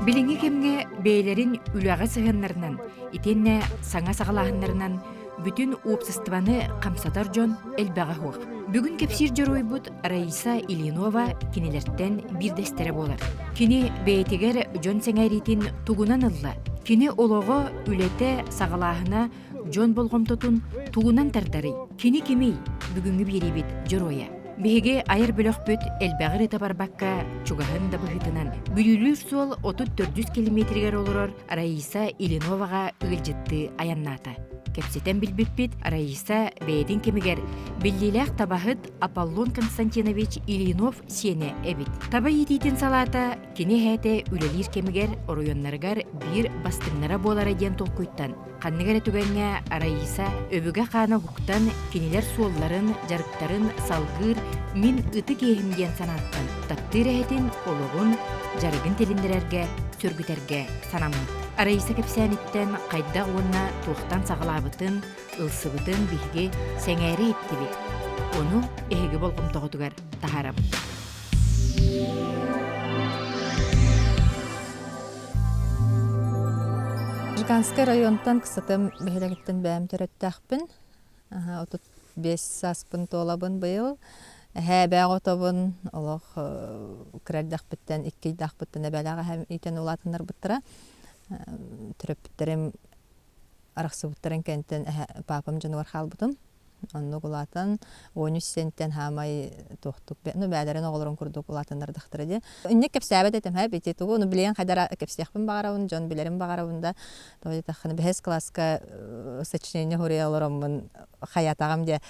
Билинги кемге бейлерин үләгә сыһыннарынан, итенне саңа сагалаһыннарынан бүтүн уупсыстыбаны камсатар жон элбәгә хуак. Бүгүн кепсир жоруйбут Раиса Ильинова кинелерттен бир дестере болар. Кини бейтигер жон сеңәритин тугунан ылла. Кини олого үлете сагалаһына жон болгомтотун тугунан тартары. Кини кими бүгүнгү бирибит жоруя. Биһиге айыр бөлөкпүт элбәгыр ыта барбакка чугаһын да быһытынан. Бүлүлүр суол 34 километргер олорор Раиса Ильиновага ылжытты аянната. Кепсетен билбиппит Раиса бэйдин кемигер биллилэх табахыт Аполлон Константинович Ильинов сене эбит. Таба етитин салата кини хэте үлелир кемигер оройоннаргар бир бастыннара болара ден толкуйттан. Канныгара түгенге Раиса өбүгө кана хуктан кинилер суолларын, жарыктарын салгыр мин ыты кеһим диен санаттан. Таптыр эхетин ологун жарыгын телиндерерге, сөргүтерге санамын. Раиса кепсәниттен кайда уонна туохтан сагалабытын, ылсыбытын биһиге сеңәре иттибит. Ону эһиге болгомтоготугар тахарам. Жиганский районтан кысытым бэһэлэгиттен бэм төрөттәхпин. Отут 5 саспын толабын быйыл. Бәғ отобын олох кірәрдәхпіттен, 2 дахпыттен әбәләға һәм итен улатынар бұттыра. Түрөппіттерім арақсы бұттырын кәнттен папам жануар хал бұтым. Онны улатын 13 сенттен хамай тоқтық. Бәлерін оғылырын күрдік улатынар дақтыры. Үнне кепсәбет етім, бете туғы. Оны білеген қайдар кепсәқпін бағарауын, жон білерін бағарауында. Бәхес класска сочинение хурия олырымын хаятағам де.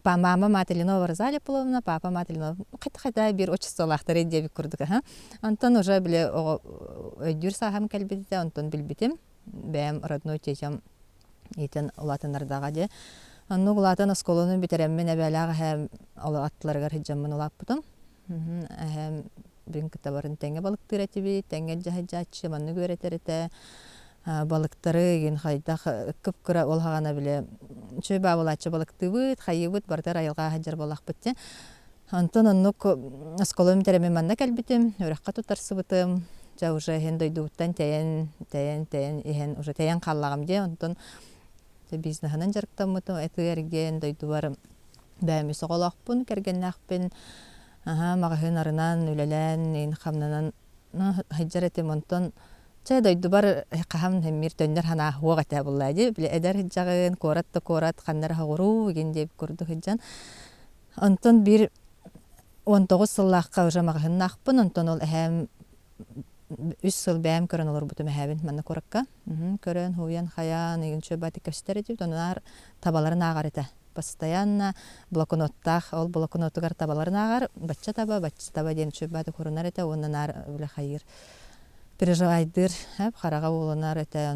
Мама Мателинова Розалия Павловна, папа Мателинова. Қайта бир очистолақтары деп көрдік. Антон уже біле өйдір сағам кәлбетті, Антон білбетім. Бәм родной течем етін ұлатынардаға де. Анны ұлатын осколының бітереммен әбәліға әм аттыларғар хиджамын ұлап бұтым. Бін кітабарын тәңе балықтыр әтібі, тәңе жахыджатшы, манны көретер әті. Балықтары еген қайдақ күп-күрі олғағана біле чөй бабылатшы балықты бұд, қайы бұд, бартар айылға хаджар болақ бұдты. Антон оннық осколым тәрәмен манна кәлбітім, өріққа тұтарсы бұтым. Жа уже хен дойду бұттан тәйен, ехен уже тәйен қаллағым де. Антон бизнахынан жарықтан бұтым, әті әрген дойду барым. Бәйімі соғылақ бұн, кәрген ақпен, мағахын арынан, үлелән, ең қамнанан хаджар әтім Антон. Чай дойду бар қахам хэммир төннер хана хуақ әтә бұллайды. Біле әдәр хиджағын, корат, қаннар хағыру еген деп көрді хиджан. Онтон бір 19 сыллаққа ұжа мағахын нақпын. Онтон ол әхәм 3 сыл бәйім көрін олар бұтым әхәбін манна коракка. Көрін, хуян, хаян, еген чөбәті көстер етіп, онар табаларын ағар әтә. Постоянно блокноттақ, ол блокноттығар табаларын ағар. Батча таба ден чөбәті көрінар әтә, онан ар біле хайыр. Переживайдыр, қараға олынар әті,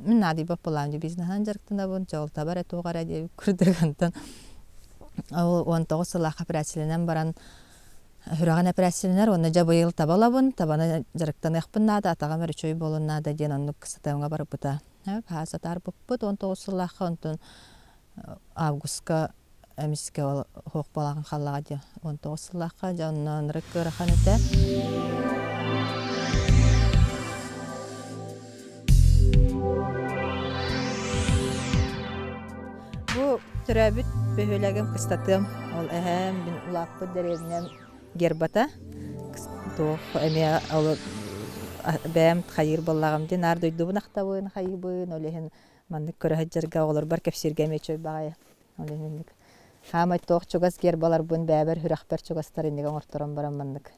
мен нади бап болам деп бизнахан жарықтында бұн, жауыл табар әті оғар әдеп күрдігінтін. Ол 19 сылақ операциялынан баран хүраған операцияланар, оны жа бұйыл табала бұн, табаны жарықтан әқпін нады, атаға мәрі чөй болын нады, ден оны кісітауыңа барып бұта. Хасатар бұп бұд, 19 сылаққа, онтын августқа әміске ол хоқ балағын қалаға де, 19 сылаққа, жауынан рық көріқан әті. Түрәбіт бөхөләгім қыстатым, ол әхәм бін ұлақпы дәревінен гербата. Тоқ әме бәм қайыр болағым ден ардойды бұн ақтабын, қайыр бұн, олеген мандық көрі хаджарға олар бар кәпсерге мечөй бағай. Хамай тоқ чугас гербалар бұн бәбір хүрәқпәр чугастар ендеген ортырын барам мандық.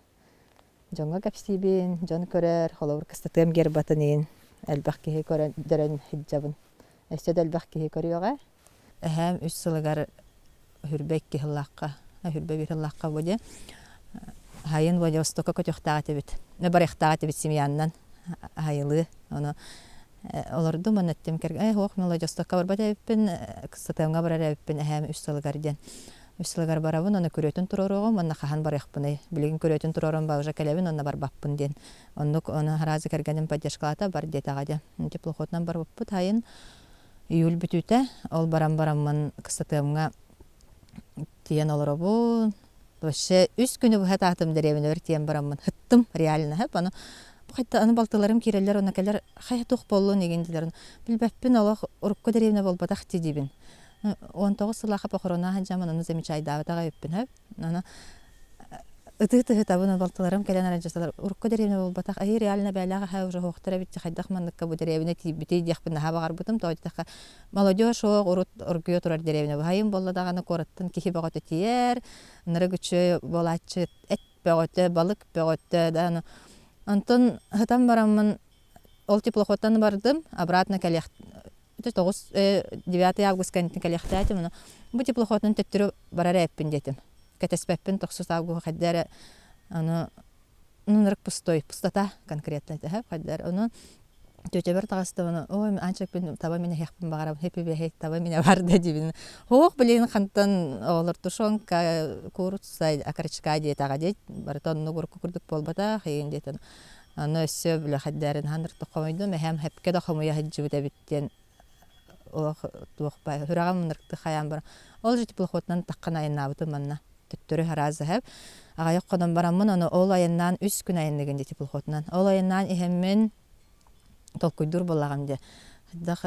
Жоңға кәпсейбін, жон көрер, қолауыр қыстатым гербатын ең, әлбәқ кеге көрін дөрін хиджабын. Әсет әлбәқ кеге көріоға. Әхәм 3 сылығар хүрбәк кехыллаққа, хүрбәк бір хыллаққа бұде. Хайын Владивостока көтіқтаға тебет. Барықтаға тебет семьяннан хайылы. Оларды мұн әттім кәрген. Оқ, мен Владивостока барба тебеппін, қыстатауыңа барар әбеппін әхәм 3 сылығар ден. 3 сылығар барабын, оны көретін тұрор оғым, оны қахан барықпыны. Білеген көретін тұрорын бауыжа кәлебін, оны бар баппын ден. Оны харазы кәргенім паддешқалата бар детаға де. Теплоходнан бар баппыт хайын. Июль бүтүтэ, ол барам-барамман кыстатымга тиен олоробу, Вообще үс күнү бу хататым деревин өртием бараммын. Хыттым реально хеп аны. Бу хатта аны балтыларым кирелер, она келер хай тух боллу негендилерин. Билбеппин Аллах урукка деревине болбатах тидибин. 19 сылаха похорона хаджамын аны замечай даватага өппин хеп. Аны ыты табын балтыларым келен аранжасалар урукка деревине болбатах ай реально бәлага ха уже хоктара бит хайдах манныкка бу деревине тибити дияхпин хабагар бутум тойтаха молодежь урут ургуя турар деревине хайым болла даганы кораттын кихи багат тиер ныры күчө болачы эт бөгөтө балык бөгөтө даны антон хатам барамын ол теплоходтан бардым обратно келех 9 август кантин келехтатым бу теплоходтун төттүрү барар эппин детим катаспеппин 9 август хаддара аны нырык пустота конкретно это хаддар аны төтөбөр тагыстыбын ой анчакпин таба мене хеппин багарам хеппи бе таба мене барды дибин хок билин хантан олор тушонка курсай акарчка диетага дет бартон нугур курдук болбата хейин детен аны өссө биле хаддарын ханыр токомойду мехем хепке да хомуя хаджыбыта биттен ох туохпай хурагам нырыкты хаям бар ол же теплоходтан таккан айнабыты манна төттөрү харазы хеп агаяк кодан барамын аны ол айынан 3 күн айыннегенде теплоходтан ол айынан ихеммен толкуйдур боллагамде дах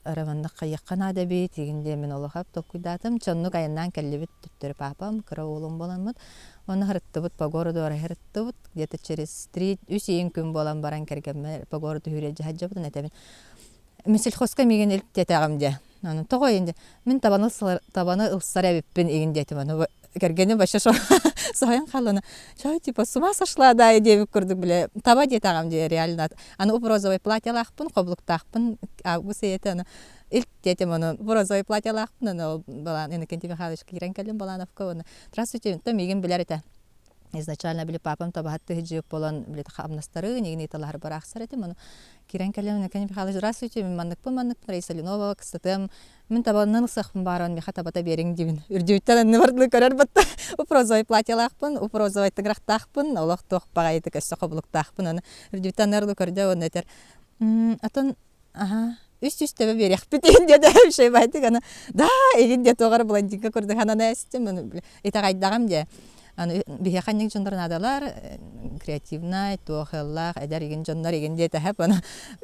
араванда кайяккана да бит дегенде мен олохап толкуйдатым чоннук айынан келлебит төттөрү папам кыра оолум боламыт оны хырыттыбыт по городу арахырыттыбыт где-то через 3 күн болам баран кергенме по городу хүрежи хаджабытын этебин Месельхозка меген элтетагамде. Аны того энди мен табаны ылсара биппин эгиндетим аны кергене баша соян халына. Чай типа с ума сошла да деп көрдүк биле. Таба детагамде реально. Аны упрозовый платьялакпын, коблуктакпын. Август эте аны элтетим аны упрозовый платьялакпын аны балан эне кенти михайлович кирен келем балановка аны. Здравствуйте, то меген билер эте. Изначально били папам табахатты хиджип болан били хамнастары негини талар барак саретим аны кирен келем эне кенти михайлович здравствуйте, мен манныкпын Раиса Ленова кстатем мен табанын ылсакпын барын мен хатабата бериң дибин. Үрдүттен аны барды көрөр бат. Упрозовый платьялакпын, упрозовый тыграктакпын, олох тохпагайды көсө коблуктакпын аны үрдүттен нерлы көрдө аны этер. Атон үст-үстөбө берекпит деді шей байтык аны да эгинде тогар блондинка көрдү ханана эстим аны итагайдагам де аны бихаханник жондор надалар креативный тохеллах эдер еген жондор эгинде тахап аны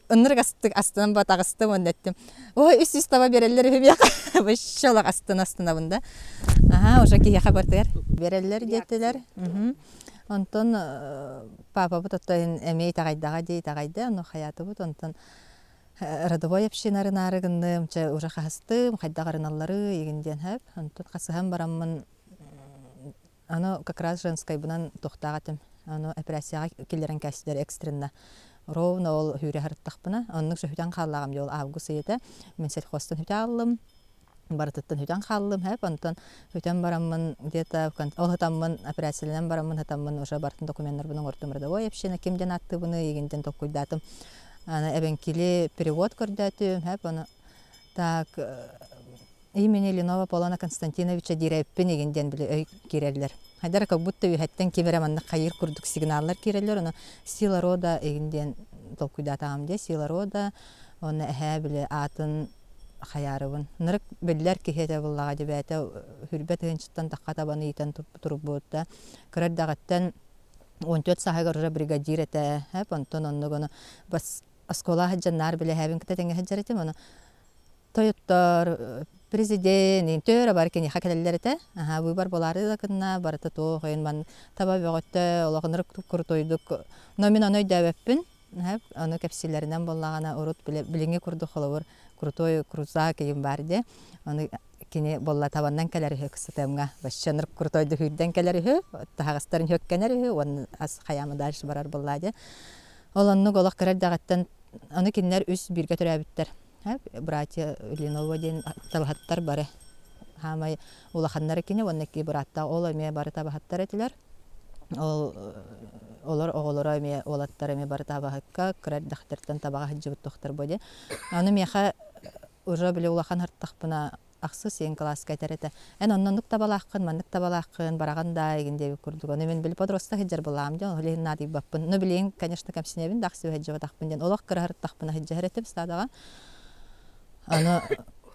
ыныр гастык астынан батагыстым ондеттим ой үст таба берелер бияк башалак астына бында уже кияка бартыр берелер деттелер онтон папа бутаттайын эмей тагайдага дей тагайды аны хаяты бут онтон родовой общинарын арыгынным уже хастым хайдагарыналлары егинден хеп онтон касыхам бараммын аны как раз женской бунан тохтагатым аны операцияга келерен кәсилер экстренно ровно ол хүрэ харттакпына онны хөтөн халлагам жол август эте мен сельхозтон хөтө аллым барытыттан хөтөн халлым хеп онтон хөтөн бараммын где-то ол хатаммын операциялан бараммын хатаммын уже бартын документтер бунун ортом родовой община кимден атты буны егинден токуйдатым аны эбенкили перевод көрдөтүм хеп аны так имени Ленова Полона Константиновича диреппин егинден биле өй киреллер. Хайдар как будто үйһәттен кимераманны кайыр курдук сигналлар киреллер, аны сила рода егинден толкуйдатам де сила рода, оны биле атын хаярыбын. Нырык беллер кихете буллага дебете хүрбет гынчыттан таккатабаны итен турбутта. Кырдагаттан 14 сахагар бригадир эте, хеп онтон онногоны бас аскола хаджаннар биле хәбин китетенге хаджаретим аны. Тоyottor президент төрө бар кени хакеллерите выбор болары да кына барта то койын ман таба бөгөттө олагыныр куртойдук номин оной дәвеппин аны кепсилеринен боллагана урут билиңе курду холовор крутой круза кийим барде аны кини болла табандан келери хөксетемга башчаныр крутойду хүрден келери тагыстарын хөккенери он ас хаямы дальше барар болладе олонну голак керер дагаттан аны кинер үс бирге төрөбүттер братья Ленова ден талхаттар бары. Хамай улаханнары кине оннеки братта ола ме бары табахаттар этилер. Олар оголора ме олаттары ме бары табахакка крат дахтартан табага хаҗыбыт тохтар боде. Аны меха уже биле улахан хартакпына аксы сен класска терете. Оннонлук табалаккын, маннык табалаккын бараганда эгинде күрдүк. Аны мен бил подросток хаҗар булам ди. Олен надик баппын. Ну билен, конечно, капсинебин дахсы хаҗыбы такпын ден. Олак кырар такпына хаҗаретип стадага. Аны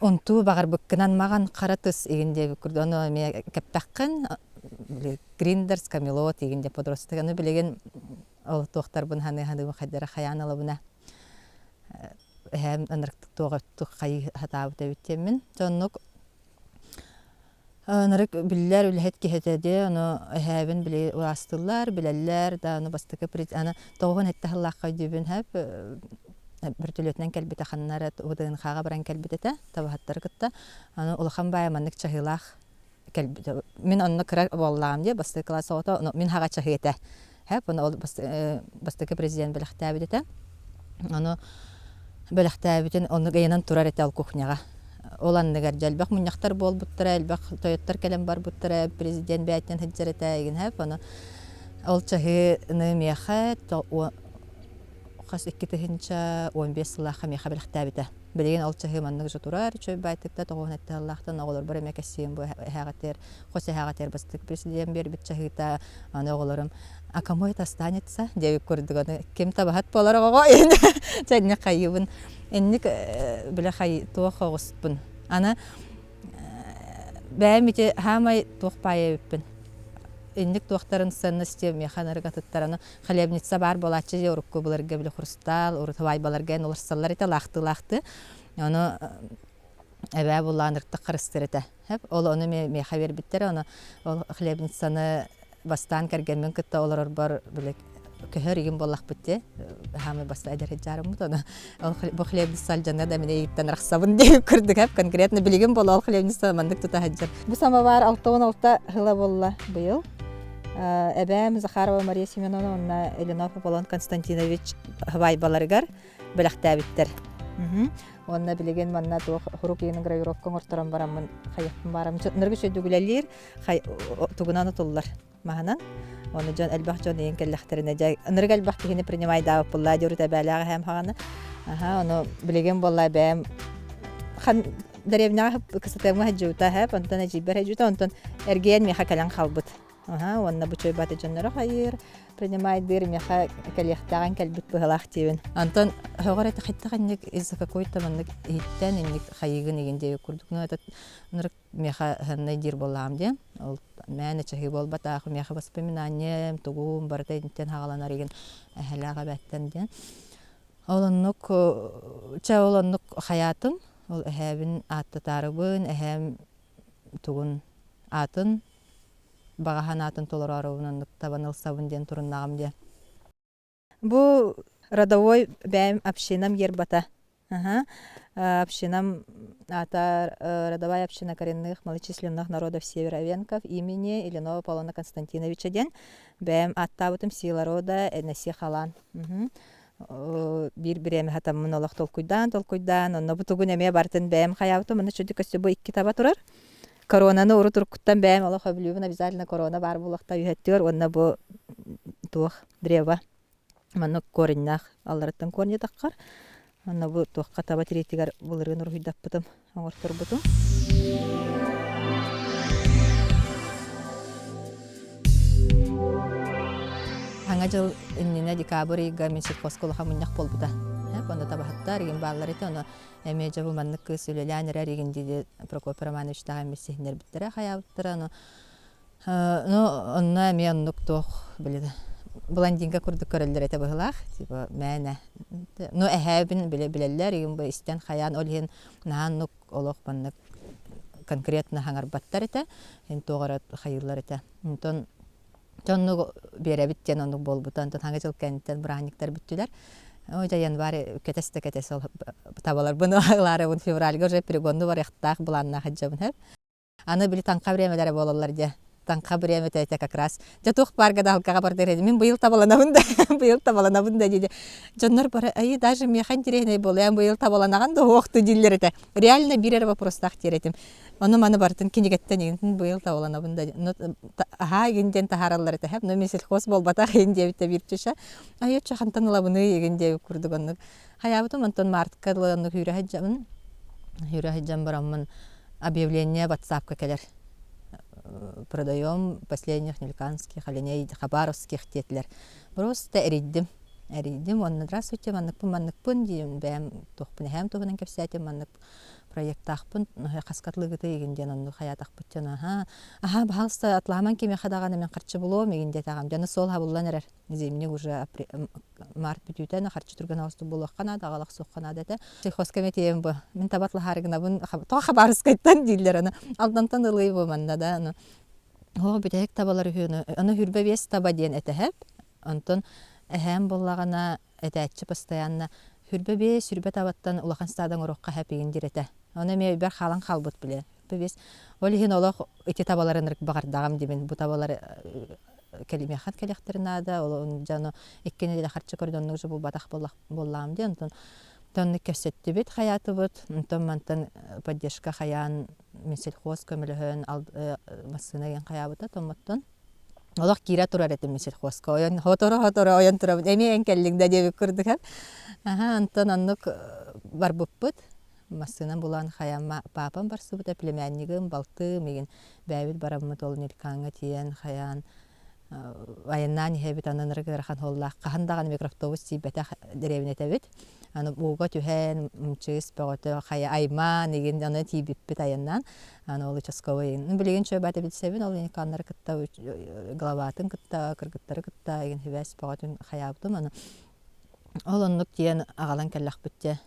онту багар быккынан маган каратыс игинде күрдө оно ме кеппаккын гриндерс камелот игинде подростыганы билеген ол тохтар бун ханы хадара хаянала буна һәм анырыктык тоғаттык хай хатабы дәвиттемин тоннук анырык биллер үлһет кихетеде аны һәбин биле урастылар билелләр да аны бастыкы аны тогын хетте халлакка дибин һәп бер төлөтнән кәлбите ханнары удын хага баран кәлбите табахаттар кытта аны улахан бая маннык чахилах кәлбите мин анны кыра боллам ди басты класс ото мин хага чахите һәп аны бастыкы президент белехтәбите аны белехтәбитен аны гыянан турар эте ал кухняга оланныгар жалбак муньяктар бол буттара элбак тояттар келем бар буттара президент бәйтен хәҗәрәтә иген һәп аны ол чахи нымеха Қас 2-15 сыллаха меха белехтәбите. Билеген алчаһы маннык жотурар, чөй байтыкта тогон этте Аллахтан оголор бер мекесем бу хагатер, хосе хагатер бастык президент бер бит чаһыта аны оголорым. А кому это останется? Деп көрдүгөнө кем табахат болорого энди. Чәнне кайыбын. Энник биле хай тоохогуспун. Аны бәмите хамай тохпайыппын. Инник туақтарын сыннысте механарга таттараны хлебница бар болачы урукку буларга биле хрустал, уртвай баларга ноларсаллар ите лахты. Аны эбә булланыртты кырыстырыта. Хеп ол аны ме хабер биттер аны ол хлебницаны бастан кергенмен кытта олар бар биле көһөр иген боллак битте. Хаме баста эдер жарым аны ол бу хлебница жанна да мене иттен рахсабын деп көрдүк хеп конкретно билеген бол ол хлебница мандык тута хаҗар. Бу самовар 6-6 хыла болла быел. Эбәм Захарова Мария Семеновна Эленов Аполлон Константинович Хвайбаларгар беләхтәбиттер. Онна билеген манна тух хурукиның гравировкаң ортаран барамын, хаяктан барам. Ныргы сөйдүгүләлер, тугунаны туллар. Маһанан оны жан әлбәх жан ен келләхтеренә җай. Ныргы әлбәх кигене принимай да булла дөрү тәбәләгә һәм хаганы. Оны билеген болла бәм хан дәревнә кысытымга җута һәп, антана җибәр җута, антан эрген меха калан халбыт. Онна бучой баты жаннары хайыр, принимает дыр меха калехтаган калбит быгалах тибин. Антон хогора тахиттаган из-за какой-то маннык иттен инник хайыгын игенде күрдүк. Ну этот нырык меха ханна дир болам де. Ол мәне чахи болбата меха воспоминание тугум барда иттен хагаланар иген ахлага баттан де. Олоннук чаолоннук хаятым, ол эһәбин аттатарыбын, эһәм тугун атын багаханатын толорарыгынан табаныл сабынден туруннагым де. Бу родовой бәм общинам ербата. Общинам ата родовая община коренных малочисленных народов Северовенков имени Еленова Аполлона Константиновича ден бәм аттабытым сила рода Энеси халан. Бир-биреме хатамын олох толкуйдан, онно бутугун эме бартын бәм хаябытым, мына чөдү көсө бу 2 таба турар. Коронаны уру туркуттан бәм алла хабилүбүн обязательно корона бар булакта үйөттөр онна бу тух древа манны корыннах алларыттан корня таккар онна бу тухка таба тиретигер булырын уруйдаппытым оңортор бутум аңа жыл иннене декабрьга мен сельхозкола хамыннах болбута Онда табахаттар еген баллар ете, оны әме жабыл манны кыз үлелән әрәр еген дейді Прокоп Романович тағын бәсехінер біттірі қаяуыттыр. Онна әме оннық тоқ біледі. Блондинка күрдік көрілдер әті бұғылақ, мәне. Әхәбін білелер, еген бұл істен қаян олген нағаннық олық манны конкретно хаңар баттар әті, ен тоғарат қайылар әті. Тонны бере біттен оннық бол бұтан, хаңа жыл кәнттен бұранниктар біттілер. Ойда январь кетес ол табалар бұны ағылары бұн февральға уже перегонды бар яқтақ бұланна хаджабын әп. Аны білі таңқа біремелері болалар де. Таңқа біремет әйті как раз. Жатуқ барға да халқаға бар дәреді. Мен бұйыл табаланабын да дейді. Жонлар бары, айы даже механ терейіне болу. Ян бұйыл табаланаған да оқты дейлер әті. Реально бір әрі вопростақ теретім. Оны маны бартын кенегеттен егінтін бұйыл табаланабын да. Аха егінден тахаралар әті. Но мен селхоз болбатақ егінде бітті бір түші. Айы чахантан лабыны егінде күрдік онық. Хаябытым антон марткалы онық үйрі хаджам барамын объявление WhatsApp-ка келер. Продаем последних нельканских, оленей, хабаровских тетлер. Просто эриддим, он здравствуйте, манныкпын, дейм, бәм, тухпын, хэм тухынан кепсятим, маннык проекттахпын хаскатлыгыты егинден онну хаятахпыттен аха бахалста атламан кеме хадаганы мен карчы болом егинде тагам жана сол хабуллан эрер зимне уже март бүтүтен харчы турган австу болохкана дагалак соккана дете сельхозкомитетем бу мен табатлы харыгына бун то хабарыс кайттан дилер аны алдантан ылый болманда да аны о бүтек табалар хүнө аны хүрбе бес таба ден этехеп антон эхэм боллагана этечи постоянно хүрбе бес хүрбе табаттан улахан стадан урокка хапигин дирете аны ме бер халан халбыт биле бес олихин олох эти табаларын багардагам димен бу табалар келимехат келехтернада ол жано эккене деле харчы кордонну уже бу батах боллам ди антон тонны кессетти бит хаятı бут антон мантан поддержка хаян меселхоз көмөлөһөн массынаген хаябыта томоттон олох кира турар этим меселхозка оян хоторо оян турабыт эми энкеллиңде деп көрдүк антон аннук барбыппыт массынан булан хаямма папам барсыбыта племяннигим балты меген бәбит бараммыт ол нелканга тиен хаян айынан хебит ананырыгы хан холлах кахандаган микроавтобус сибета деревнетебит аны буга түһен мчыс богото хая айма неген аны тибиппит аяннан аны ол участковый билеген чөбаты битсебин ол нелканнар кытта главатын кытта кыргыттары кытта еген хебес боготун хаяптым аны ол оннук тиен агалан келлах битте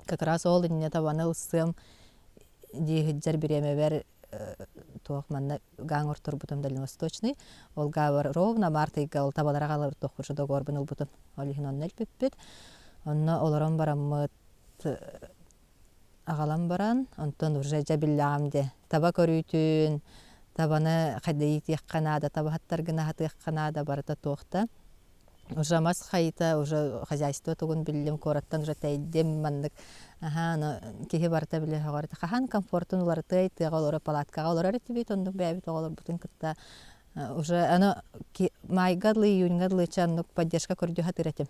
как раз ол инне табаны ылсым дихиджар биремебер туох манна гаңор турбутум дальневосточный ол гавар ровно мартыйга ол табалара галар тохуршу догорбун улбутум ол ихнон нелпиппит онно олорон бараммыт агалан баран онтон уже жабиллагамде таба көрүйтүн табаны кадейит якканада табахаттар гына хатыкканада барата туохта уже мас хайта уже хозяйство тугун биллим кораттан уже тайдем мандык аны кихи барта биле хагарта хахан комфортун улартай тыгалора палаткага олар этибит ондук бэбит оголор бутун кытта уже аны майгадлы июньгадлы чаннук поддержка көрдү хатыретим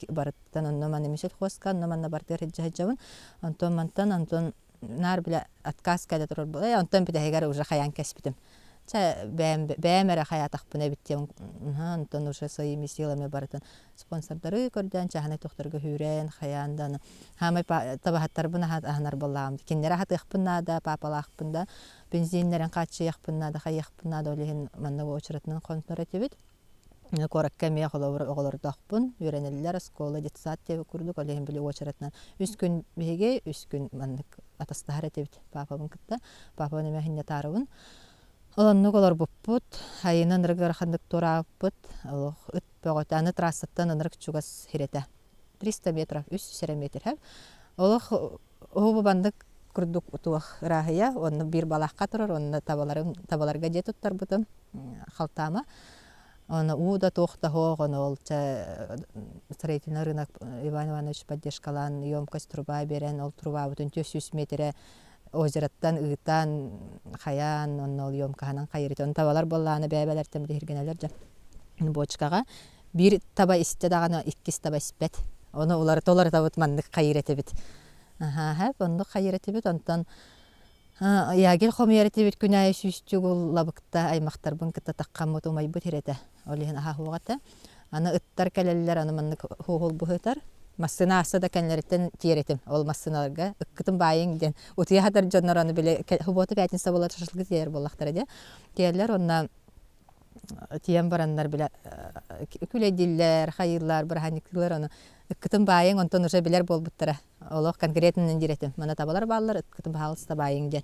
бараттан онно маны мисет хоскан наманна бартер хеджабын антон нар биле отказ када турар болай антон бидегер уже хаян кеспитим бәмәрә хаятахпына биттем антон уже своими силами баратын спонсордары көрдән чаханы тохторга хүрән хаяндан хамай табахаттар буна ахнар боллам киннәр хатыхпына да папалахпында бензиннәрен качыяхпына да хаяхпына да олеген манна очратның конторативит коракка ме оголор дахпын үрәнелләр школа детсад деп күрдүк олеген биле очратна 3 күн беге 3 күн маннык атастахар этебит папабын кытта папаны мәһинне тарыбын олонну колор буппут хайынан рыгар хандык тураппут олох үт бөгөтаны трассаттан анырык чугас хирете 300 метров 300 метр хәп олох обу бандык курдук туах рахия онны бир балакка турар онны табаларга жетуттар бутым халтама оны уда тохта хогон олча строительный рынок Иван Иванович поддержкалан емкость труба берен ол труба бутун 300 метре озераттан ыытан хаян оннол ёмкаһанан хайрыт он табалар боллааны бәбәләртен биргенелер жа бочкага бир таба исте даганы 2 таба испет оны улар толар табыт мандык хайретебит хәп онды хайретебит онтан ягел хомеретебит күнәй сүстүгул лабыкта аймактар бун кытта таккаммыт умай бу терете олен ахугата аны ыттар келеллер аны мандык хугул бухытар массына асада кенлерден тиеретим ол массыналарга ыккытым байың ден утия хатар жоннораны биле хуботу пятница болот шашлык тиер боллактар де тиерлер онна тием барандар биле күледиллер хайырлар барханиклар аны ыккытым байың онтон уже билер болбуттара олох конкретнен диретим мана табалар баллар ыккытым халыста байың ден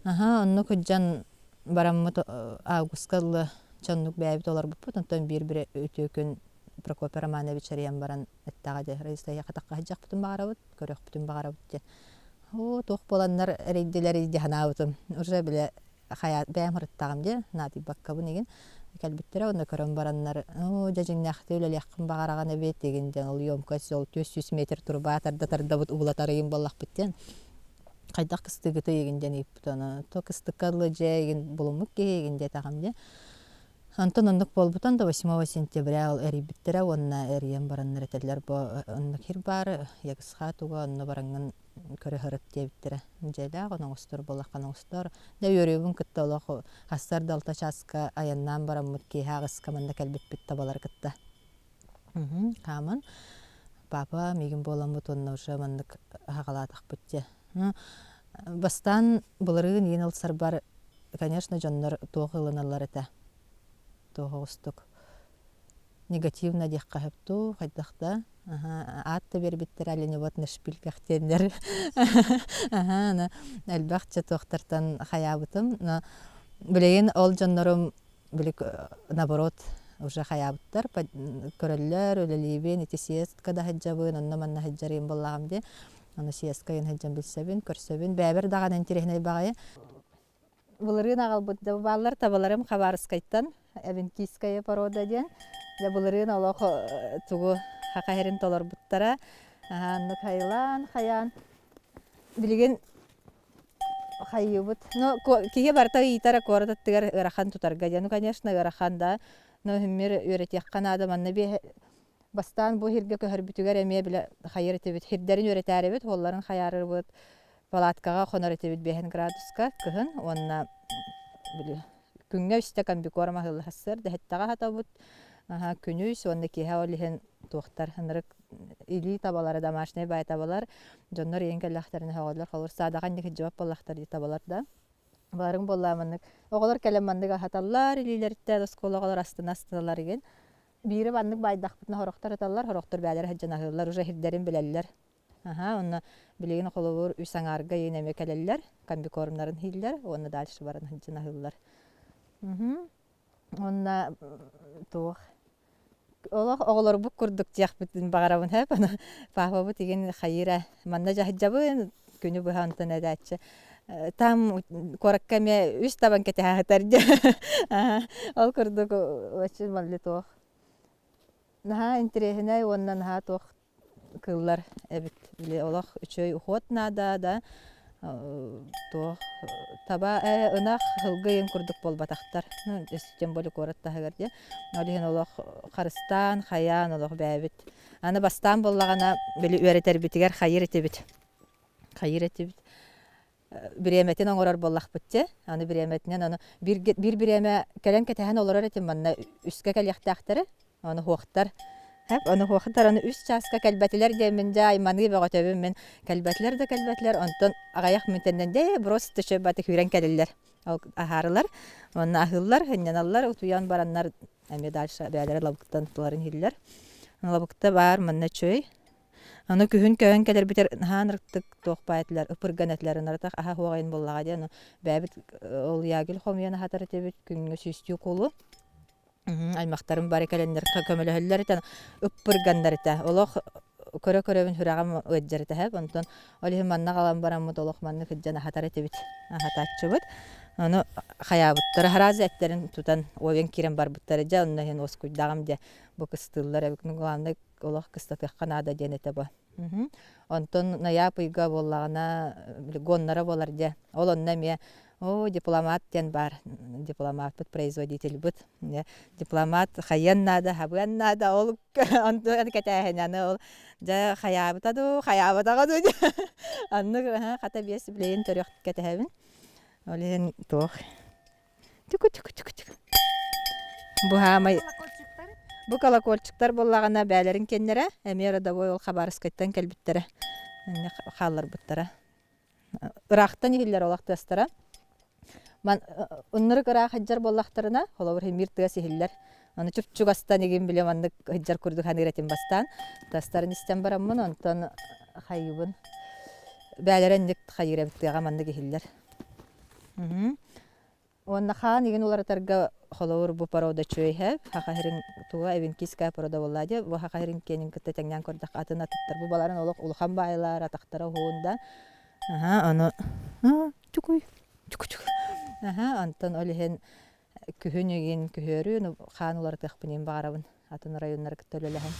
онну күджан бараммыт августкаллы чоннук бәбит олар буппут онтон бир өтө күн Прокопий Романович Ариан баран эттагаде рейстая хатакка хаҗак бутун багарабыт, көрөк бутун багарабыт ди. О, тох боланнар рейделер идиханаутым. Уже биле хаят бәмирттагым ди, нати бакка бу неген. Калбиттер онда көрөн бараннар. О, жажыңнахты өле якын багараган эбет дегенде ол ёмкасы ол 400 метр турба тарда бут углатарыйын боллак биттен. Кайдак кыстыгы тегенден иптана. То кыстыккалы жеген булумук кегенде тагам ди. Антон ондук болбутан да 8 сентября ол эрибиттера онна эриен бараннар этелер бо онна кир бар ягысха туга онна баранган көрө хырыт дебиттера. Жайда гонон устур болаккан устур. Да өрөбүн кытта олох хастар далта часка аяннан бараммыт ки хагыс каманда келбиппит табалар кытта. Каман папа мигин боламбут онна уже мандык хагалатак бутте. Бастан булырыгын ен алсар бар, конечно, жоннор тоғылыналар эте. Тоғыстык. Негативна дек қахыпту, қайдақта. Атты бербиттер әліне вот нышпил кәқтендер. Әлбәқче тоқтартан хаябытым. Білейін ол жоннорым, наоборот, уже хаябыттар. Көреллер, өлелейбен, эти сиестка да хаджабын, онна манна хаджарым болағамде. Оны сиестка ен хаджам білсебін, көрсебін. Бәбір даған интерехней бағайы. Бұлырын ағал бұдды балар табаларым қабарыскайттан. Әбін кискайы порода ден. Бұлырын олық туғы хақайрын толар бұттара. Анны қайлан, қаян. Білген қайы бұд. Кеге барта итара қордаттығар ырахан тұтарға ден. Конечно, ырахан да. Хүммер өретеққан адам анны бе бастан бұл хирге көхір бүтігер әме білі қайыр етебет. Хирдерін өретәрі бет, оларын қайарыр бұд. Палаткаға қонар етебет 5 градуска күхін. Онна күнге үсті комбикор мағылы қасыр. Дәхеттаға хата бұд. Күнүс, онда кейе олихен туқтар. Или табалары домашний бай табалар. Жоннор ең кәліқтарыны хағалар қалыр. Садаған неке жауап болақтар дей табалар да. Барың болламаннык. Оғалар кәлеммандыға хаталар, илилерді досколағалар астын-астылар еген. Бири баннык байдақ бұтына хорақтар аталар, хорақтар бәлер хаджан ағылар, уже хирдерін білелер. Онна білеген қолуыр үсаңарға енеме кәлелер, комбикорымларын хиллер, онна дальше барын хаджан ағылар. Онна туық. Оғалар бұқ күрдік жақ бұтын бағарабын әп, пағба бұт еген қайыра. Манна жахыджабын, күні бұға онтан әдәтші. Там кораккаме үс табан кете хатарда. Ол курдук очень малли тох. Наха интереснай оннан ха тох кыллар эбит биле олах үчөй ухот нада да. Тох таба ынах хылгыйын курдук болбатактар. Эстен болу коратта хагерде. Олихен олах Карыстан, Хаян олах бәбит. Аны бастан боллагана биле үөретер битигер хайыр этебит. Хайыр этебит. Биреметін оңырар боллақ бітті. Аны биреметінен оны бір биреме кәлен кәтәхен олар әтін манна үске кәліқтақтары. Оны хоқтар. Оны хоқтар, оны үс часқа кәлбәтілер демінде айманы бәғатөбін мен кәлбәтілер де кәлбәтілер. Онтан ағаяқ мүнтенден де бұрос түші бәті хүрен кәлілер. Ағарылар. Оны ағылар, хынненалар, ұтуян баранлар әме дальша бәлері лабықтан тұларын хиллер. Лабықта бар манна чөй. Аны күһүн кәһен кәлер битер ханыртык тоқпайтылар, ыпырганетләрен артак аха хуагын боллага дияны. Бәбит ол ягыл хомяны хатар тебит күнгө сүстү кулу. Аймактарын бар экәлендер көмөлөһөлләр итә, ыпыргандар итә. Олох көрө-көрөбүн хүрагам өҗҗәр итә һәп, онтон олиһ манна галам барам мутолох манны кыҗҗана хатар тебит. Хатаччыбыт. Аны хаябыттар харазәттерин тутан ойын кирен бар буттары жа, онна хен оскуйдагам де бу кыстыллар әбикнең галанда олох кыстатык канада денете ба. Онтон ноябрьга боллагана гоннара болар де. Ол онна ме дипломат тен бар. Дипломат бит производитель бит. Дипломат хаяннада, хабаннада ол онтон кәтәһенәне ол жа хаябытаду, хаябатага ду. Анны хата бес билен төрөк кәтәһен. Олен тох. Түк. Бу хамай. Бу колокольчиктар боллагана бәләрин кеннере, әмер родовой ол хабарыскайттан кәлбиттере. Әнне халлар буттара. Ирактан игилләр олактастара. Ман уннары кара хаҗар боллактарына, холовыр хемир тәс игилләр. Аны чүп-чүгастан иген билем аны хаҗар күрдү ханыратын бастан. Тастарын истән бараммын, онтан хайыбын. Бәләрен ник хайыра биттәгә манды игилләр. Онна хан иген улар тарга холовыр бу порода чөйһә, хахирин туга эвен киска порода боллади. Бу хахирин кенин кытта тәңнән көрдәк атына туттар. Бу баларын олык улхан байлар, атактары хуында. Аны чукуй. Антон олиһен күһүнүген күһөрүн хан улар тәхпинен барабын. Атын районнар киттөлеләһен.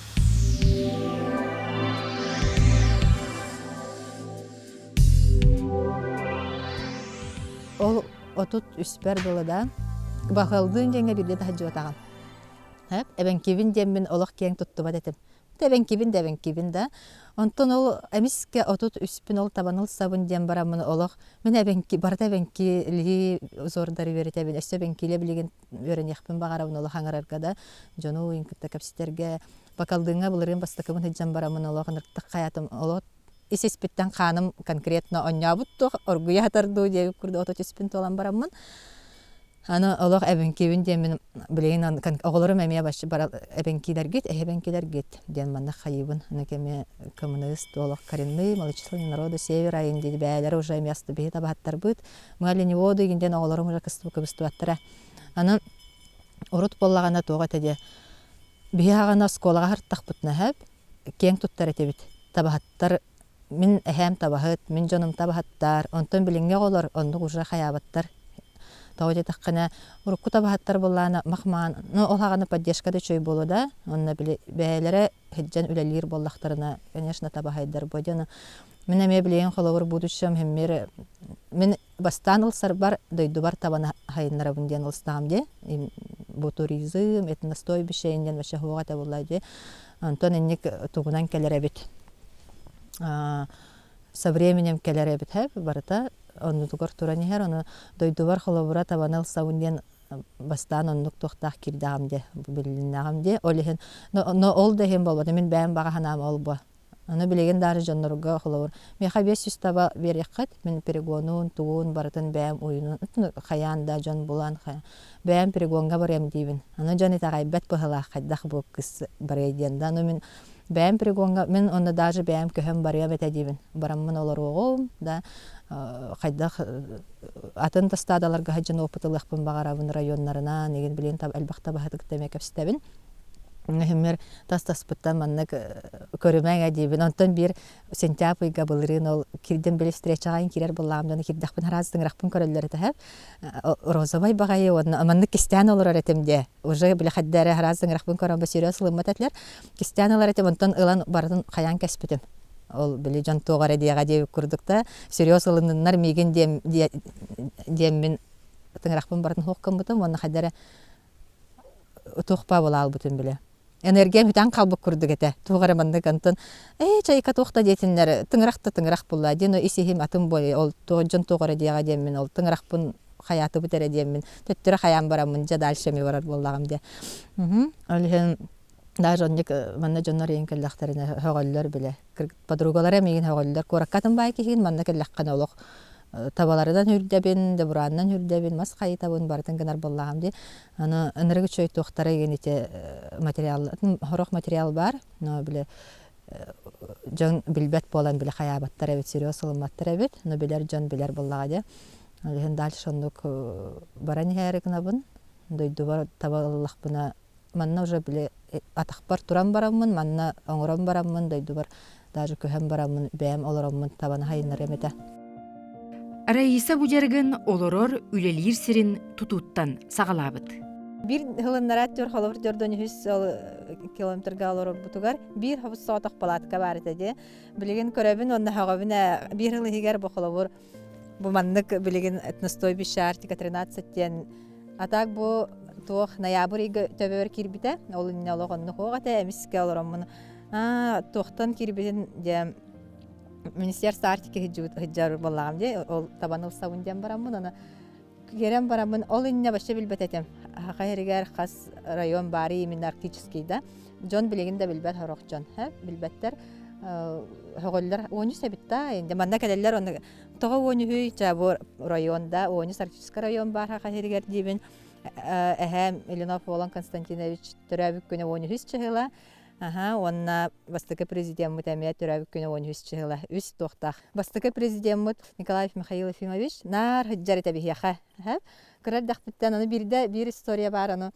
Ол отут үспер болада бахалдын жеңе бирде таҗы атаган. Хәп, эбен кибин деммен олох кең туттуба детем. Тебен кибин да. Онтон ол эмиске отут үспин ол табаныл сабын дем барамын олох. Мен эбен ки барда бен ки ли зордар беретебен. Эсебен киле билеген өрен яхпын багарабын олох аңарарга да. Жону инкитте капситерге бакалдыңа булырын бастакымын хеджан барамын олох ныртык хаятым олох исеспиттен ханым конкретно оннябытту оргуя тарду деп курду оточиспин толан бараммын. Аны олох эбенкибин демен билеген оголорум эмие башы бара эбенкилергит ден манна хайыбын анакеме коммунист олох коренные малочисленные народы севера инди бәләре уже место бейта баттар бит мали него дегенден оголорум уже кыстыбаттара аны урут боллагана тога теде биягана сколага хартак бутна хәп кең туттар этебит табахаттар мин эһәм табахат мин җаным табахаттар онтон билинге олар онды уже хаябаттар Тауде таққана урукку табахаттар боллана махман, но олағаны поддержкада чөй болу да, онна бәлері хеджан үлелер боллақтарына, конечно, табахайдар бодяны. Мен әме білейін қолауыр будущем хеммері, мен бастан ұлсар бар, дойду бар табана хайынлара бұнден ұлстағым де, бұл туризм, этностой бішейінден бәші хуға табылай де, антон еннік туғынан кәлер әбет. Со временем кәлер әбет әбет барыта, onu tugar turani her onu doyduvar xolobura tabanal savunden bastan onluk toxtaq kirdağımde bilinağımde olehen no ol dehen bolbada men bäm baga hanam olbo onu bilegen darı jonnorga xolobur meha 500 taba beriyaqat men перегонун туун баратын бәм oyunun xayanda jon bulan bäm перегонга барам дибин аны жоны тагайбат бахала хаддах бу кыз барайданда но мен бәм перегонга мен оны даже бәм көһем барам этедибин бараммын олар огом да хайдах атын тастадаларга хаҗын опытылыхпын багарабын районнарына неген билен таб албакта баһатык демек абстабин хемер тастаспыттан маннык көрүмәгә дибин онтон бир сентябрьга булырын ол кирден бел встречагаен кирер булламдан кирдахпын хараздың рахпын көрөлләре тәһәп розовай багае онна маннык кистән олар әтемдә уже биле хаддәре хараздың рахпын көрәм бә сериос лымматлар кистән әтем онтон ылан барын хаян кәспитем ол биле жан тоғара диага деп курдукта сериос ылыннар меген дем мен тыңрахпын барын хоккым бутым онна хаддәре тухпа була албытым биле энергия бүтән калбык курдук эте тугара манда кантон чайка тохта детиннер тыңрак булла дено исихим атым бой ол жан тоғара диага дем мен ол тыңракпын хаяты битере дем мен төттөрө хаям барамын жа дальше ми барар боллагам де алген даже онник манна жоннор ең келлахтарына хөголлөр биле подругалары меген хөголлөр кораккатын бай киген манна келлахкан олох табалардан хүрдәбин де бураннан хүрдәбин мас кайтабын бартын гынар боллагам ди аны энерги чөй тохтара генете материал хорох материал бар но биле жон билбет болан биле хаябаттар эбит сериос сылматтар эбит но билер жон билер боллага де алген дальше ондук барани хәрекнабын дойду бар табаллахпына манна уже биле атакпар туран бараммын манна оңорон бараммын дойду бар даже көһем бараммын бәм олороммын табана хайыннар эмете Раиса бужаргын олорор үлелир сирин тутуттан сагалабыт. Бир хылыннарат жор холовр жордон 100 километрга олорор бутугар бир хабыс сотак палатка бар эте билеген көрөбүн онна хагабына бир хылы хигер бу холовр бу маннык билеген этностой бишартика 13 тен атак бу тох ноябрьга төбөр кирбите ол инне ологонну хогата эмиске олоромун тохтан кирбитин де Министерство Артики хиджар боллагам де ол табаныл савунден барамын аны керем барамын ол инне башы билбет этем хайригер хас район бары именно арктический да жон билеген да билбет хорок жон билбеттер хоголлар оны себитта инде манда келелер оны тога оны хүй жабор районда оны арктический район бар хайригер дибин эһем Еленов Волан Константинович төрәбик көне оны хис чыгыла онна бастыкы президент мутамия төрәбик көне оны хис чыгыла үс тохтах бастыкы президент Николай Михаил Ефимович нар хиджар табихиха кырдах биттен аны бир история бар аны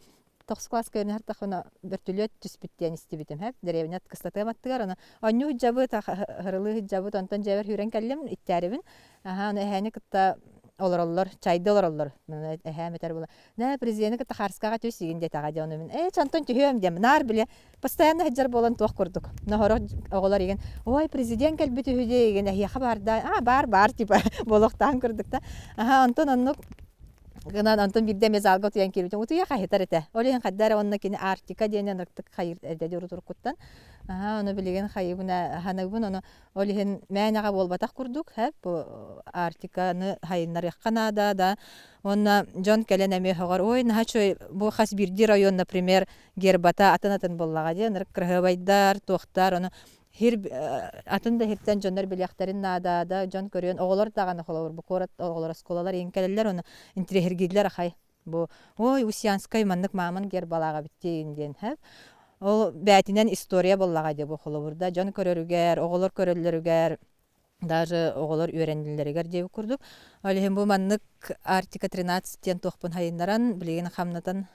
9 класс көне хартахына бертүлөт түспиттен истибитем деревнят кыстатаматтыгар аны анню хиджабы хырылы хиджабы антон жабер хүрен каллем иттәрибин аны эһәне кытта олороллор чайдылороллор эһәметер була нә президент тахарскага төсигенде тагады аны мен чантон төһөм дем нар биле постоянно хаҗар болан тох курдук нохоро оголар иген ой президент калбы төһөдө иген я хабарда бар типа болохтан курдук да антон гынан антон бирде мезалга туян кирбит утуя хайтар эте олен хаддар онна кини артика денен рыктык хайыр эде туркуттан аны билеген хайыбына ханагын аны олен мәнага болбатак курдук бу артиканы хайыннар якканада да онна жон келенеме хогар ой нахачой бу хас бирди район например гербата атанатын боллага де нырк кыргыбайдар тохтар аны Атын да хиртен жоннор биляктерин наада жон көрүн оголор даганы холор бу корат оголор сколалар инкелелер оны интерхергидлер ахай бу ой усянскай маннык мамын гер балага биттейин ден хеп ол бәтинен история боллага деп холобурда жон көрөрүгер оголор көрөллөрүгер даже оголор үйренилеригер деп курдук. Алихим бу маннык Артика 13-тен тохпун хайыннаран билеген хамнатан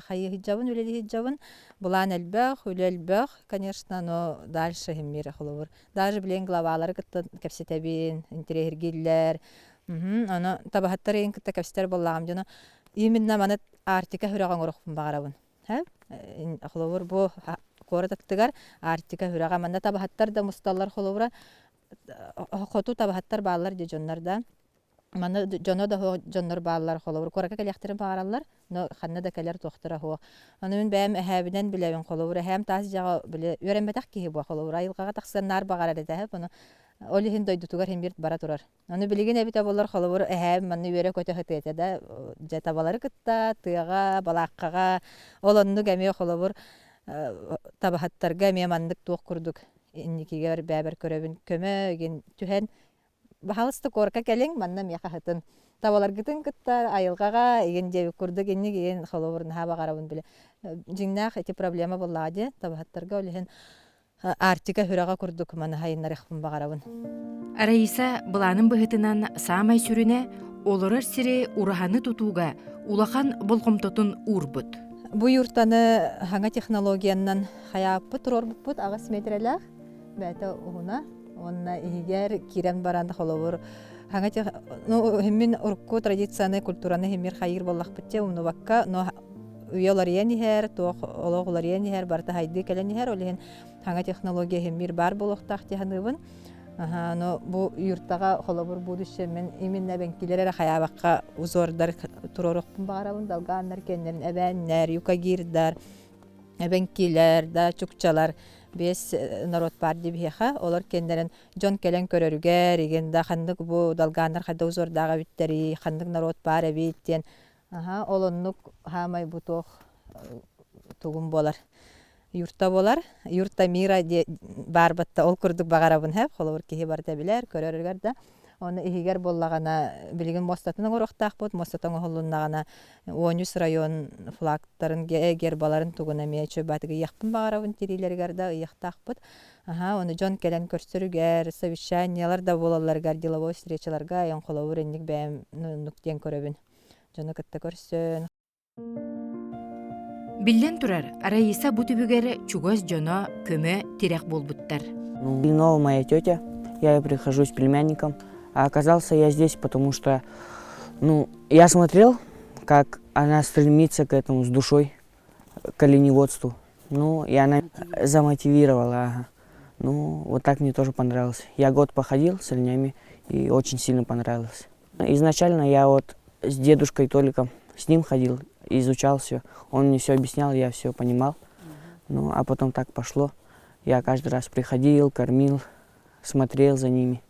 хайы хиджабын үлели хиджабын булан элбэх үлелбэх конечно, но дальше химмир холовур. Даже билеген главалары кытта кепсетебин интерхергиллер. Аны табахаттар ен кытта кепсетер боллагам жана именно манат Артика хүраган орохпун багарабын. Холовур бу корататтыгар Артика хүрага манда табахаттар да мусталлар холовура хоту табахаттар баалар де жоннарда. Маны жоно да жоннор баалар холовур. Корака келяхтырын бааралар, но ханна да келер тохтыра хо. Аны мен бәм әһәбинен билебин холовур. Һәм таз жага биле үрәнбәтәк ки бу холовур. Айылгага таксаннар багарар да һәп аны олихин дойдутугар һәм бирт бара турар. Аны билеген әбите болар холовур әһәм маны үрә көтә хәтәтә да жатабалары кытта тыга балаккага олонну гәме холовур табахаттарга мен мандык тук курдук. Инникигер бәбер көрөбүн көмөген түһән бахалысты корка келең манна мияка хатын табалар гытын кытта айылгага еген жеби курдук инник еген холовурун хаба гарабын биле жиңнах эти проблема боллади табахаттарга олехен Артика хүрага курдук мана хайыннар ихпын багарабын. Раиса быланын быһытынан самай сүрүнэ олорор сири ураханы тутууга улахан болгомтотун урбут. Бу юртаны хаңа технологиянан хаяппы турорбуппут агас метрелах бәте уна онна игер кирен баранда холовур хаңа тех ну хеммин урку традицияны культураны хеммир хайыр боллах битте уну бакка но уялар яни хер то ологлар яни хер барта хайды келени хер олен хаңа технология хеммир бар болохтах техныбын но бу юртага холовур будуще мен именно бенкилere хаябакка узордар турорукпун барабын далганнар кеннерин эбеннер юкагирдар эбенкилер да чукчалар бес народ бар дибиха олар кендерин жон келен көрөрүгер игенда хандык бу далганнар хада узордага биттери хандык народ бар эбиттен олоннук хамай бутох тугун болар юрта болар юрта мира барбатта ол курдук багарабын хеп холовур кихи барда билер көрөрүгер да оны игер боллагана билген мостатының орохтак бут мостатың холлуннагана 13 район флагтарын гербаларын тугуна мечө батыгы якпын багарабын тирилергер да яктак бут оны жон келен көрсөрүгер совещаниялар да болаларгар деловой встречаларга ен холовур энник бэм нуктен көрөбүн жону кытта көрсөн. Биллен турар Раиса бу түбүгер чугоз жоно көмө тирек болбуттар. Блинова моя тетя, я прихожусь племянником. А оказался я здесь, потому что, я смотрел, как она стремится к этому с душой, к оленеводству. И она замотивировала. Вот так мне тоже понравилось. Я год походил с оленями и очень сильно понравилось. Изначально я вот с дедушкой Толиком, с ним ходил, изучал все. Он мне все объяснял, я все понимал. А потом так пошло. Я каждый раз приходил, кормил, смотрел за ними.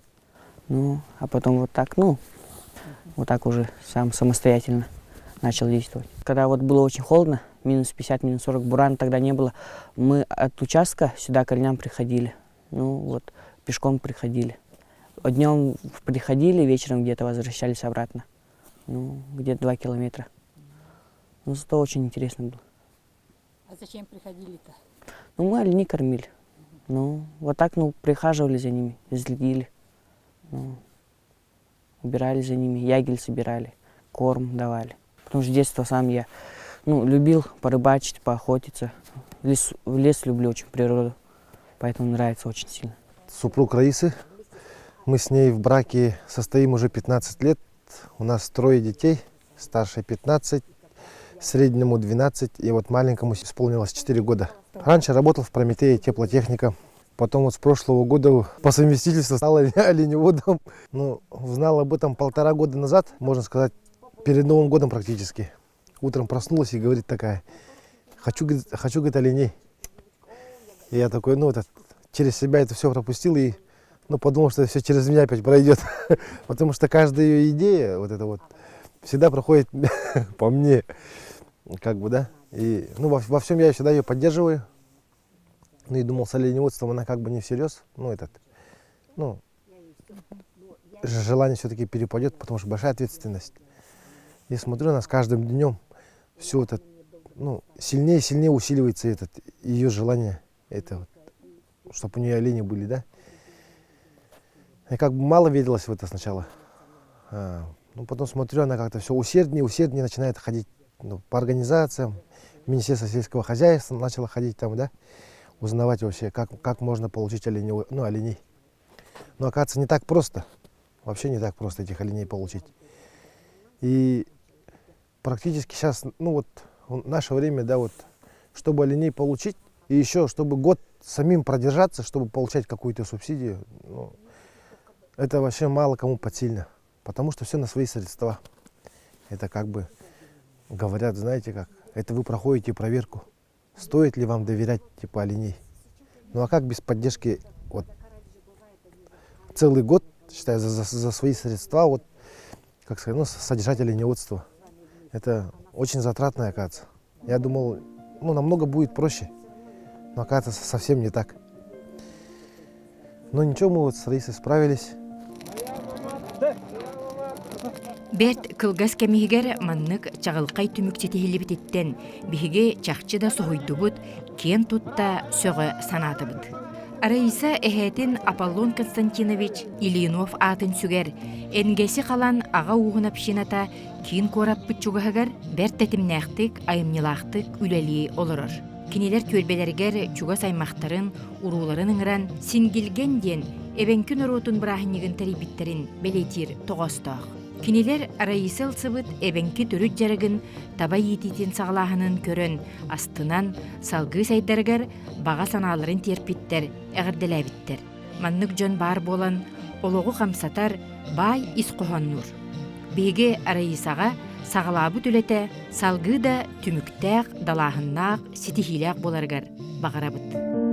А потом вот так уже сам самостоятельно начал действовать. Когда вот было очень холодно, минус 50, минус 40, буран тогда не было, мы от участка сюда к оленям приходили. Пешком приходили. Днем приходили, вечером где-то возвращались обратно. Где-то 2 километра. Зато очень интересно было. А зачем приходили-то? Мы оленей кормили. Вот так, прихаживали за ними, следили. Убирали за ними, ягель собирали, корм давали. Потому что с детства сам я любил порыбачить, поохотиться. В лес люблю очень, природу, поэтому нравится очень сильно. Супруг Раисы, мы с ней в браке состоим уже 15 лет. У нас 3 детей, старшей 15, среднему 12, и вот маленькому исполнилось 4 года. Раньше работал в Прометее теплотехника. Потом с прошлого года по совместительству стал оленеводом. Узнал об этом 1,5 года назад, можно сказать, перед Новым годом практически. Утром проснулась и говорит такая: хочу, говорит, оленей. И я такой, через себя это все пропустил и подумал, что это все через меня опять пройдет. Потому что каждая ее идея, всегда проходит по мне. И во всем я всегда ее поддерживаю. Ну и думал, с оленеводством она как бы не всерьез. Желание все-таки перепадет, потому что большая ответственность. И смотрю, она с каждым днем все это, сильнее и сильнее усиливается ее желание, чтобы у нее олени были, да. Я как бы мало верилась в это сначала. Потом смотрю, она как-то все усерднее начинает ходить по организациям. В Министерство сельского хозяйства начала ходить там, да, узнавать вообще, как можно получить оленей. Но оказывается, не так просто. Вообще не так просто этих оленей получить. И практически сейчас, в наше время, да, чтобы оленей получить, и еще, чтобы год самим продержаться, чтобы получать какую-то субсидию, это вообще мало кому подсильно. Потому что все на свои средства. Это как бы говорят, знаете как, это вы проходите проверку. Стоит ли вам доверять оленей? Ну а как без поддержки целый год, считаю, за свои средства, как сказать, содержать оленеводство? Это очень затратно, оказывается. Я думал, намного будет проще. Но оказывается, совсем не так. Но ничего, мы с Раисой справились. Бет кылгас кемигер маннык чагылкай түмүкчетихилибититтен биһиге чахчы да соһуйдубут кен тутта сөҕө санаатыбыт. Раиса эхэтин Аполлон Константинович Ильинов атын сүгер, энгеси халан ага уғына пшината кин кораппыт чугаһыгар бер тетимнээхтик, айымнылаахтык үлэлии олорор. Кинилер төлбелергер чуга саймахтарын, урууларын ыңыран, сингилген ден эбенкүн оротун бырахыннигин тарибиттерин белетир тоҕостоох. Кинилер Раиса ылсыбыт эбенки төрүт жарыгын таба етитин сагалаһынын көрөн астынан салгы сайдарыгар бага санааларын терпиттер, эгерделебиттер. Маннык жон бар болан ологу хамсатар бай ис-кохоннур. Биге Раисага сагалаабы түлете салгы да түмүктәк далаһыннаак ситихилээх боларыгар багарабыт.